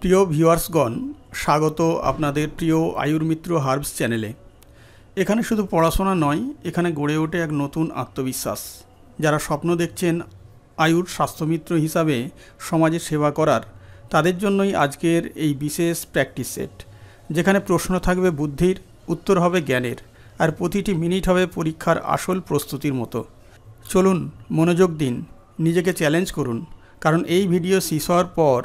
প্রিয় ভিউয়ার্সগণ, স্বাগত আপনাদের প্রিয় আয়ুর্মিত্র হার্বস চ্যানেলে। এখানে শুধু পড়াশোনা নয়, এখানে গড়ে ওঠে এক নতুন আত্মবিশ্বাস। যারা স্বপ্ন দেখছেন আয়ুর স্বাস্থ্যমিত্র হিসাবে সমাজে সেবা করার, তাদের জন্যই আজকের এই বিশেষ প্র্যাকটিস সেট, যেখানে প্রশ্ন থাকবে বুদ্ধির, উত্তর হবে জ্ঞানের, আর প্রতিটি মিনিট হবে পরীক্ষার আসল প্রস্তুতির মতো। চলুন মনোযোগ দিন, নিজেকে চ্যালেঞ্জ করুন, কারণ এই ভিডিও শেষ হওয়ার পর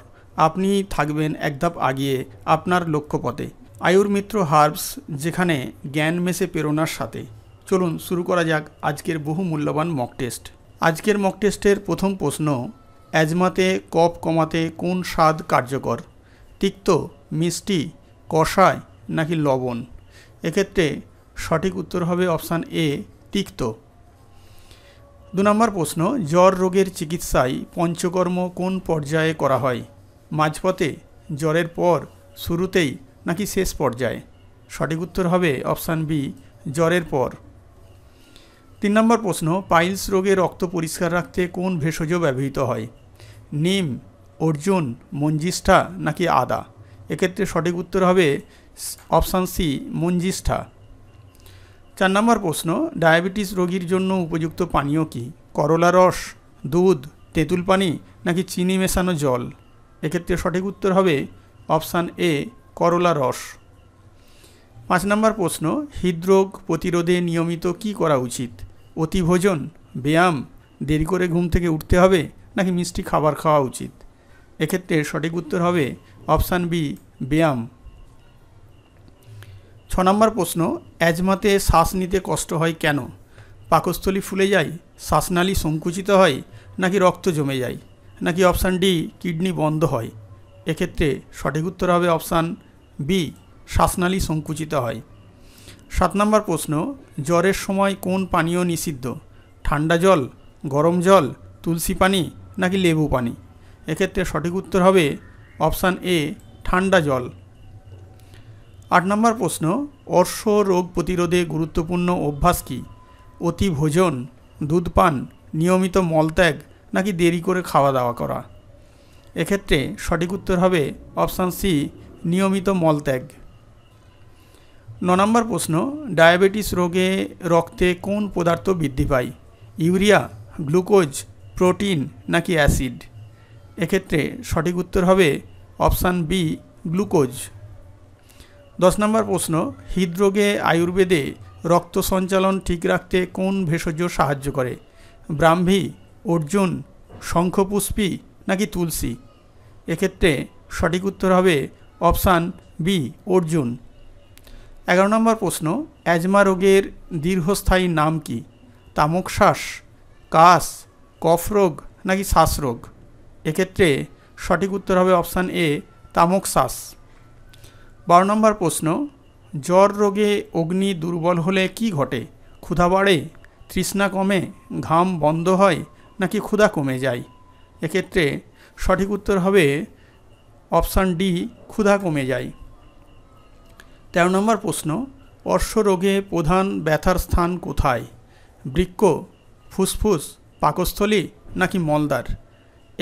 আপনি থাকবেন এক ধাপ আগিয়ে আপনার লক্ষ্যপথে। আয়ুর্মিত্র হার্বস, যেখানে জ্ঞান মেশে প্রেরণার সাথে। চলুন শুরু করা যাক আজকের বহু মূল্যবান মক টেস্ট। আজকের মক টেস্টের প্রথম প্রশ্ন, অ্যাজমাতে কফ কমাতে কোন স্বাদ কার্যকর? তিক্ত, মিষ্টি, কষায় নাকি লবণ? এক্ষেত্রে সঠিক উত্তর হবে অপশান এ, তিক্ত। 2 নম্বর প্রশ্ন, জ্বর রোগের চিকিৎসায় পঞ্চকর্ম কোন পর্যায়ে করা হয়? মাঝপথে, জ্বরের পর, শুরুতেই নাকি শেষ পর্যায়ে? সঠিক উত্তর হবে অপশান বি, জ্বরের পর। 3 নম্বর প্রশ্ন, পাইলস রোগে রক্ত পরিষ্কার রাখতে কোন ভেষজ ব্যবহৃত হয়? নিম, অর্জুন, মঞ্জিষ্ঠা নাকি আদা? এক্ষেত্রে সঠিক উত্তর হবে অপশান সি, মঞ্জিষ্ঠা। 4 নম্বর প্রশ্ন, ডায়াবেটিস রোগীর জন্য উপযুক্ত পানীয় কি? করলা রস, দুধ, তেঁতুল পানি নাকি চিনি মেশানো জল? এক্ষেত্রে সঠিক উত্তর হবে অপশান এ, করলা রস। 5 নম্বর প্রশ্ন, হৃদরোগ প্রতিরোধে নিয়মিত কি করা উচিত? অতিভোজন, ব্যায়াম, দেরি করে ঘুম থেকে উঠতে হবে নাকি মিষ্টি খাবার খাওয়া উচিত? এক্ষেত্রে সঠিক উত্তর হবে অপশান বি, ব্যায়াম। 6 নম্বর প্রশ্ন, অ্যাজমাতে শ্বাস নিতে কষ্ট হয় কেন? পাকস্থলী ফুলে যায়, শ্বাসনালী সংকুচিত হয় নাকি রক্ত জমে যায় নাকি অপশান ডি, কিডনি বন্ধ হয়? এক্ষেত্রে সঠিক উত্তর হবে অপশান বি, শ্বাসনালী সংকুচিত হয়। 7 নম্বর প্রশ্ন, জ্বরের সময় কোন পানীয় নিষিদ্ধ? ঠান্ডা জল, গরম জল, তুলসী পানি নাকি লেবু পানি? এক্ষেত্রে সঠিক উত্তর হবে অপশান এ, ঠান্ডা জল। 8 নম্বর প্রশ্ন, অর্শ রোগ প্রতিরোধে গুরুত্বপূর্ণ অভ্যাস কী? অতি ভোজন, দুধ পান, নিয়মিত মলত্যাগ নাকি দেরি করে খাওয়া দাওয়া করা? এক্ষেত্রে সঠিক উত্তর হবে অপশান সি, নিয়মিত মলত্যাগ। 9 নম্বর প্রশ্ন, ডায়াবেটিস রোগে রক্তে কোন পদার্থ বৃদ্ধি পায়? ইউরিয়া, গ্লুকোজ, প্রোটিন নাকি অ্যাসিড? এক্ষেত্রে সঠিক উত্তর হবে অপশান বি, গ্লুকোজ। 10 নম্বর প্রশ্ন, হৃদরোগে আয়ুর্বেদে রক্ত সঞ্চালন ঠিক রাখতে কোন ভেষজ সাহায্য করে? ব্রাহ্মী, অর্জুন, শঙ্খপুষ্পী নাকি তুলসী? এক্ষেত্রে সঠিক উত্তর হবে অপশান বি, অর্জুন। 11 নম্বর প্রশ্ন, অ্যাজমা রোগের দীর্ঘস্থায়ী নাম কি? তামক শ্বাস, কাশ, কফ রোগ নাকি শ্বাসরোগ? এক্ষেত্রে সঠিক উত্তর হবে অপশান এ, তামক শ্বাস। 12 নম্বর প্রশ্ন, জ্বর রোগে অগ্নি দুর্বল হলে কি ঘটে? ক্ষুধা বাড়ে, তৃষ্ণা কমে, ঘাম বন্ধ হয় নাকি ক্ষুধা কমে যায়? এক্ষেত্রে সঠিক উত্তর হবে অপশান ডি, ক্ষুধা কমে যায়। 13 নম্বর প্রশ্ন, অর্শ রোগে প্রধান ব্যথার স্থান কোথায়? বৃক্ক, ফুসফুস, পাকস্থলী নাকি মলদ্বার?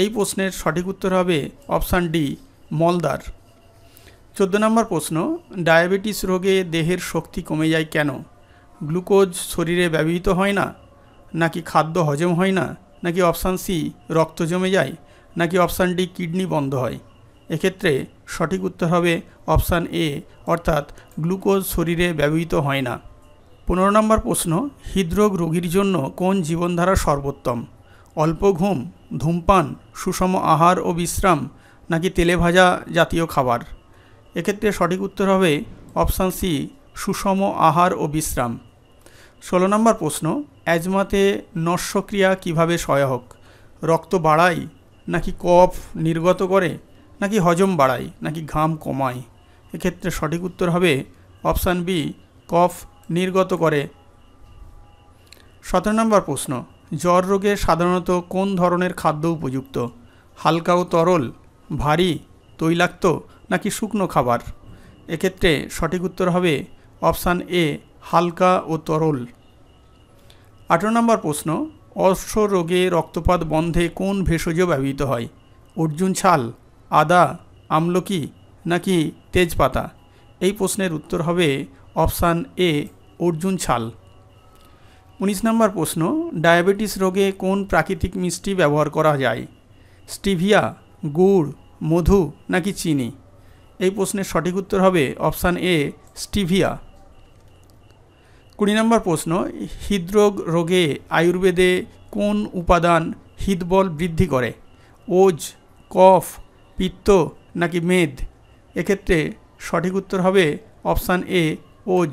এই প্রশ্নের সঠিক উত্তর হবে অপশান ডি, মলদ্বার। 14 নম্বর প্রশ্ন, ডায়াবেটিস রোগে দেহের শক্তি কমে যায় কেন? গ্লুকোজ শরীরে ব্যবহৃত হয় না নাকি খাদ্য হজম হয় না নাকি অপশান সি, রক্ত জমে যায় নাকি অপশান ডি, কিডনি বন্ধ হয়? এক্ষেত্রে সঠিক উত্তর হবে অপশান এ, অর্থাৎ গ্লুকোজ শরীরে ব্যবহৃত হয় না। 15 নম্বর প্রশ্ন, হৃদরোগ রোগীর জন্য কোন জীবনধারা সর্বোত্তম? অল্প ঘুম, ধূমপান, সুষম আহার ও বিশ্রাম নাকি তেলে ভাজা জাতীয় খাবার? এক্ষেত্রে সঠিক উত্তর হবে অপশান সি, সুষম আহার ও বিশ্রাম। 16 নম্বর প্রশ্ন, অ্যাজমাতে নস্যক্রিয়া কিভাবে সহায়ক? রক্ত বাড়ায় নাকি কফ নির্গত করে নাকি হজম বাড়ায় নাকি ঘাম কমায়? এক্ষেত্রে সঠিক উত্তর হবে অপশান বি, কফ নির্গত করে। 17 নম্বর প্রশ্ন, জ্বর রোগে সাধারণত কোন ধরনের খাদ্য উপযুক্ত? হালকা ও তরল, ভারী, তৈলাক্ত নাকি শুকনো খাবার? এক্ষেত্রে সঠিক উত্তর হবে অপশান এ, হালকা ও তরল। 18 নম্বর প্রশ্ন, অর্শ রোগে রক্তপাত বন্ধে কোন ভেষজ ব্যবহৃত হয়? অর্জুন ছাল, আদা, আমলকি নাকি তেজপাতা? এই প্রশ্নের উত্তর হবে অপশান এ অর্জুন ছাল। 19 নম্বর প্রশ্ন, ডায়াবেটিস রোগে কোন প্রাকৃতিক মিষ্টি ব্যবহার করা যায়? স্টিভিয়া, গুড়, মধু নাকি চিনি? এই প্রশ্নের সঠিক উত্তর হবে অপশান এ স্টিভিয়া। 20 নম্বর প্রশ্ন, হৃদরোগ রোগে আয়ুর্বেদে কোন উপাদান হৃদবল বৃদ্ধি করে? ওজ, কফ, পিত্ত নাকি মেদ? এক্ষেত্রে সঠিক উত্তর হবে অপশান এ ওজ।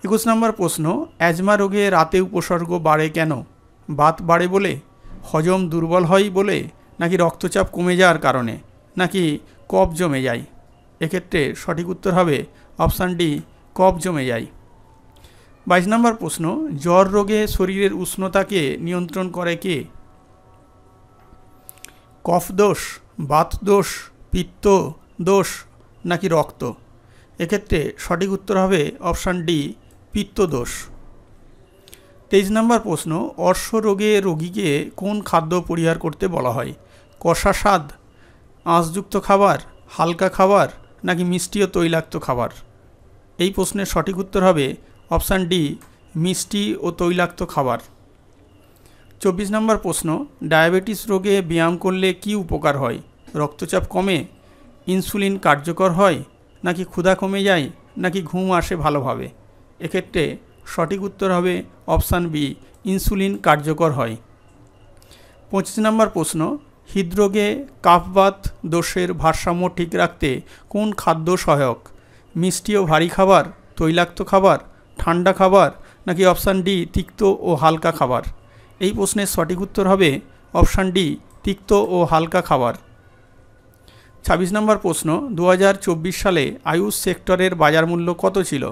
21 নম্বর প্রশ্ন, অ্যাজমা রোগে রাতে উপসর্গ বাড়ে কেন? বাত বাড়ে বলে, হজম দুর্বল হয় বলে, নাকি রক্তচাপ কমে যাওয়ার কারণে, নাকি কফ জমে যায়? এক্ষেত্রে সঠিক উত্তর হবে অপশান ডি কফ জমে যায়। 22 নম্বর প্রশ্ন, জ্বর রোগে শরীরের উষ্ণতাকে নিয়ন্ত্রণ করে কে? কফ দোষ, বাত দোষ, পিত্ত দোষ নাকি রক্ত? এক্ষেত্রে সঠিক উত্তর হবে অপশান ডি পিত্ত দোষ। 23 নম্বর প্রশ্ন, অর্শ রোগে রোগীকে কোন খাদ্য পরিহার করতে বলা হয়? কষা স্বাদ, আঁশযুক্ত খাবার, হালকা খাবার নাকি মিষ্টি ও তৈলাক্ত খাবার? এই প্রশ্নের সঠিক উত্তর হবে অপশান ডি মিষ্টি ও তৈলাক্ত খাবার। 24 নম্বর প্রশ্ন, ডায়াবেটিস রোগে ব্যায়াম করলে কি উপকার হয়? রক্তচাপ কমে, ইনসুলিন কার্যকর হয় নাকি ক্ষুধা কমে যায় নাকি ঘুম আসে ভালোভাবে? এক্ষেত্রে সঠিক উত্তর হবে অপশান বি ইনসুলিন কার্যকর হয়। 25 নম্বর প্রশ্ন, হৃদরোগে কাফবাত দোষের ভারসাম্য ঠিক রাখতে কোন খাদ্য সহায়ক? মিষ্টি ও ভারী খাবার, তৈলাক্ত খাবার, ঠান্ডা খাবার নাকি অপশান ডি তিক্ত ও হালকা খাবার? এই প্রশ্নের সঠিক উত্তর হবে অপশান ডি তিক্ত ও হালকা খাবার। 26 নম্বর প্রশ্ন, 2024 সালে আয়ুষ সেক্টরের বাজার মূল্য কত ছিল?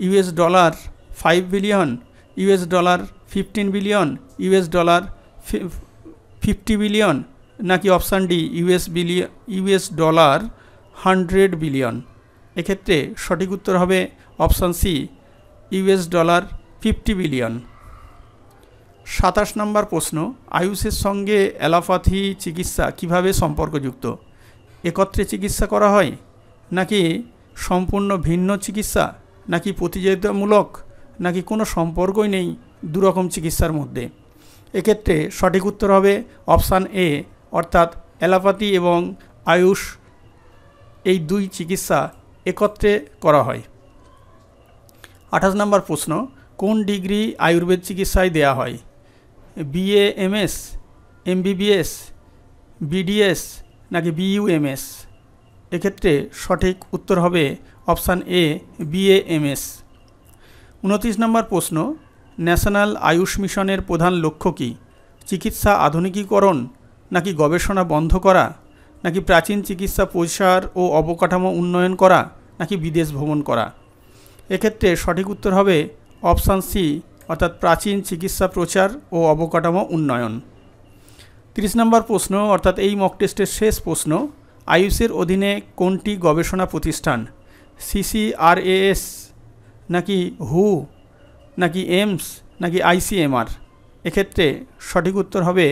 US dollar 5 billion, US dollar 15 billion, US dollar 50 billion নাকি option D US dollar 100 billion? এক্ষেত্রে সঠিক উত্তর হবে option C US dollar 50 billion. 27 number প্রশ্ন, আয়ুষের সঙ্গে অ্যালোপ্যাথি চিকিৎসা কিভাবে সম্পর্কযুক্ত? একত্রে চিকিৎসা করা হয় নাকি সম্পূর্ণ ভিন্ন চিকিৎসা নাকি প্রতিযোগিতামূলক নাকি কোনো সম্পর্কই নেই দুরকম চিকিৎসার মধ্যে? এক্ষেত্রে সঠিক উত্তর হবে অপশান এ অর্থাৎ অ্যালোপ্যাথি এবং আয়ুষ এই দুই চিকিৎসা একত্রে করা হয়। 28 নম্বর প্রশ্ন, কোন ডিগ্রি আয়ুর্বেদ চিকিৎসায় দেয়া হয়? বিএএমএস, এমবিবিএস, বিডিএস নাকি বিইউএমএস? এক্ষেত্রে সঠিক উত্তর হবে অপশান এ বিএএমএস। 29 নম্বর প্রশ্ন, ন্যাশনাল আয়ুষ মিশনের প্রধান লক্ষ্য কী? চিকিৎসা আধুনিকীকরণ নাকি গবেষণা বন্ধ করা নাকি প্রাচীন চিকিৎসা প্রসার ও অবকাঠামো উন্নয়ন করা নাকি বিদেশ ভ্রমণ করা? এক্ষেত্রে সঠিক উত্তর হবে অপশান সি অর্থাৎ প্রাচীন চিকিৎসা প্রচার ও অবকাঠামো উন্নয়ন। 30 নম্বর প্রশ্ন অর্থাৎ এই মক টেস্টের শেষ প্রশ্ন, আয়ুষের অধীনে কোনটি গবেষণা প্রতিষ্ঠান? সিসিআরএএস নাকি হু নাকি এইমস নাকি আইসিএমআর? এক্ষেত্রে সঠিক উত্তর হবে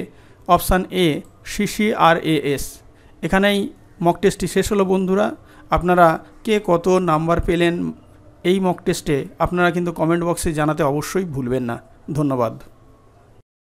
অপশান এ সিসিআরএএস। এখানেই মক টেস্টটি শেষ হলো বন্ধুরা। আপনারা কে কত নাম্বার পেলেন এই মক টেস্টে আপনারা কিন্তু কমেন্ট বক্সে জানাতে অবশ্যই ভুলবেন না। ধন্যবাদ।